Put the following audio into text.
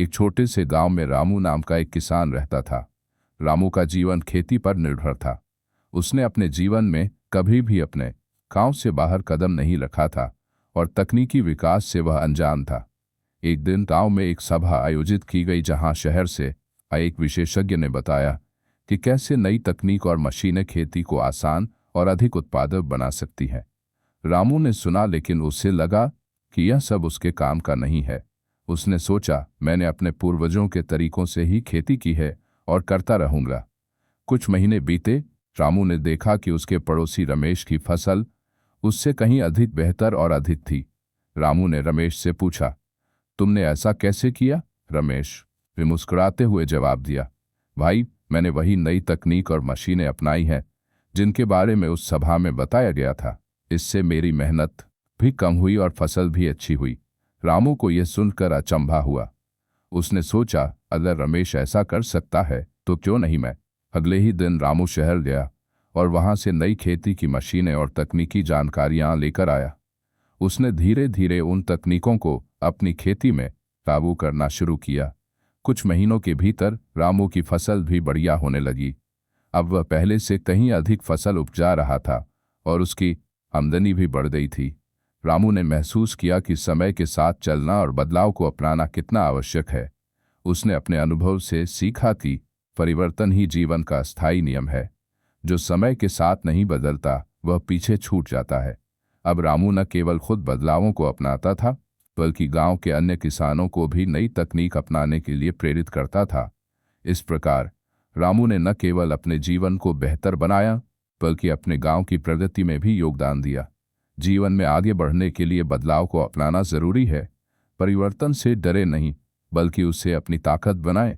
एक छोटे से गांव में रामू नाम का एक किसान रहता था। रामू का जीवन खेती पर निर्भर था। उसने अपने जीवन में कभी भी अपने गांव से बाहर कदम नहीं रखा था और तकनीकी विकास से वह अनजान था। एक दिन गांव में एक सभा आयोजित की गई जहां शहर से आए एक विशेषज्ञ ने बताया कि कैसे नई तकनीक और मशीनें खेती को आसान और अधिक उत्पादक बना सकती हैं। रामू ने सुना, लेकिन उसे लगा कि यह सब उसके काम का नहीं है। उसने सोचा, मैंने अपने पूर्वजों के तरीकों से ही खेती की है और करता रहूंगा। कुछ महीने बीते। रामू ने देखा कि उसके पड़ोसी रमेश की फसल उससे कहीं अधिक बेहतर और अधिक थी। रामू ने रमेश से पूछा, तुमने ऐसा कैसे किया? रमेश भी मुस्कुराते हुए जवाब दिया, भाई, मैंने वही नई तकनीक और मशीनें अपनाई हैं जिनके बारे में उस सभा में बताया गया था। इससे मेरी मेहनत भी कम हुई और फसल भी अच्छी हुई। रामू को यह सुनकर अचंभा हुआ। उसने सोचा, अगर रमेश ऐसा कर सकता है तो क्यों नहीं मैं। अगले ही दिन रामू शहर गया और वहां से नई खेती की मशीनें और तकनीकी जानकारियां लेकर आया। उसने धीरे धीरे उन तकनीकों को अपनी खेती में काबू करना शुरू किया। कुछ महीनों के भीतर रामू की फसल भी बढ़िया होने लगी। अब वह पहले से कहीं अधिक फसल उपजा रहा था और उसकी आमदनी भी बढ़ गई थी। रामू ने महसूस किया कि समय के साथ चलना और बदलाव को अपनाना कितना आवश्यक है। उसने अपने अनुभव से सीखा कि परिवर्तन ही जीवन का स्थायी नियम है। जो समय के साथ नहीं बदलता वह पीछे छूट जाता है। अब रामू न केवल खुद बदलावों को अपनाता था, बल्कि गांव के अन्य किसानों को भी नई तकनीक अपनाने के लिए प्रेरित करता था। इस प्रकार रामू ने न केवल अपने जीवन को बेहतर बनाया, बल्कि अपने गांव की प्रगति में भी योगदान दिया। जीवन में आगे बढ़ने के लिए बदलाव को अपनाना जरूरी है। परिवर्तन से डरे नहीं, बल्कि उसे अपनी ताकत बनाएं।